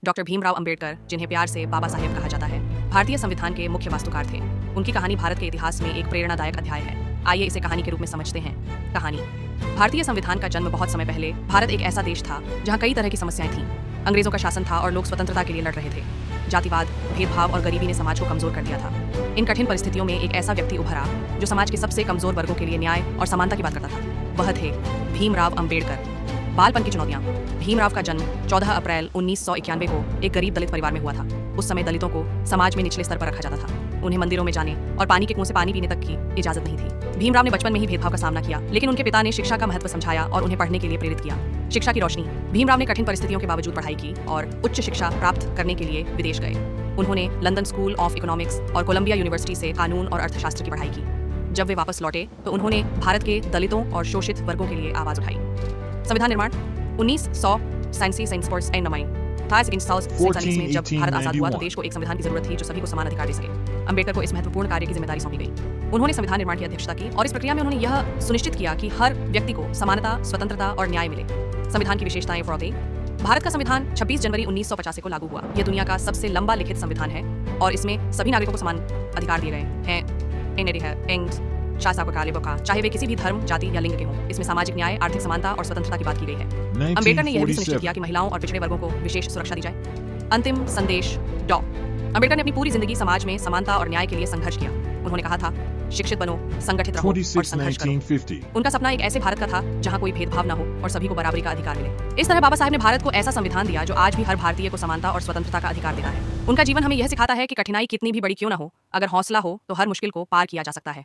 Doctor Bhimrao Ambedkar, जिन्हें प्यार से बाबा साहेब कहा जाता है, भारतीय संविधान के मुख्य वास्तुकार थे। उनकी कहानी भारत के इतिहास में एक प्रेरणादायक अध्याय है। आइए इसे कहानी के रूप में समझते हैं। कहानी। भारतीय संविधान का जन्म बहुत समय पहले भारत एक ऐसा देश था जहाँ कई तरह की समस्याएं थीं। अंग्रेजों का शासन था और लोग स्वतंत्रता के लिए लड़ रहे थे। जातिवाद, भेदभाव और गरीबी ने समाज को कमजोर कर दिया था। इन कठिन परिस्थितियों में एक ऐसा व्यक्ति उभरा जो समाज के सबसे कमजोर वर्गों के लिए न्याय और समानता की बात करता था। वह थे भीमराव अंबेडकर। बालपन की चुनौतियां। भीमराव का जन्म 14 अप्रैल 1991 को एक गरीब दलित परिवार में हुआ था। उस समय दलितों को समाज में निचले स्तर पर रखा जाता था। उन्हें मंदिरों में जाने और पानी के कुएं से पानी पीने तक की इजाजत नहीं थी। भीमराव ने बचपन में ही भेदभाव का सामना किया, लेकिन उनके पिता ने शिक्षा का महत्व समझाया और उन्हें पढ़ने के लिए प्रेरित किया। शिक्षा की रोशनी। भीमराव ने कठिन परिस्थितियों के बावजूद पढ़ाई की और उच्च शिक्षा प्राप्त करने के लिए विदेश गए। उन्होंने लंदन स्कूल ऑफ इकोनॉमिक्स और कोलंबिया यूनिवर्सिटी से कानून और अर्थशास्त्र की पढ़ाई की। जब वे वापस लौटे तो उन्होंने भारत के दलितों और शोषित वर्गों के लिए आवाज उठाई। संविधान निर्माण 1947 में जब भारत आजाद हुआ तो देश को एक संविधान की जरूरत थी जो सभी को समान अधिकार दे सके। अंबेडकर को इस महत्वपूर्ण कार्य की जिम्मेदारी सौंपी गई। उन्होंने संविधान निर्माण की अध्यक्षता की और इस प्रक्रिया में उन्होंने यह सुनिश्चित किया कि हर व्यक्ति को समानता, स्वतंत्रता और न्याय मिले। संविधान की विशेषताएं। भारत का संविधान 26 जनवरी 1985 को लागू हुआ। यह दुनिया का सबसे लंबा लिखित संविधान है और इसमें सभी नागरिकों को समान अधिकार दिए गए हैं। चाहे वे किसी भी धर्म, जाति या लिंग के हों। इसमें सामाजिक न्याय, आर्थिक समानता और स्वतंत्रता की बात की गई है। अंबेडकर ने यह भी सुनिश्चित किया कि महिलाओं और पिछड़े वर्गों को विशेष सुरक्षा दी जाए। अंतिम संदेश। अंबेडकर ने अपनी पूरी जिंदगी समाज में समानता और न्याय के लिए संघर्ष किया। उन्होंने कहा था, शिक्षित बनो, संगठित रहो और संघर्ष करो। उनका सपना एक ऐसे भारत का था जहां कोई भेदभाव न हो और सभी को बराबरी का अधिकार मिले। इस तरह बाबा साहेब ने भारत को ऐसा संविधान दिया जो आज भी हर भारतीय को समानता और स्वतंत्रता का अधिकार देता है। उनका जीवन हमें यह सिखाता है कि कठिनाई कितनी भी बड़ी क्यों न हो, अगर हौसला हो तो हर मुश्किल को पार किया जा सकता है।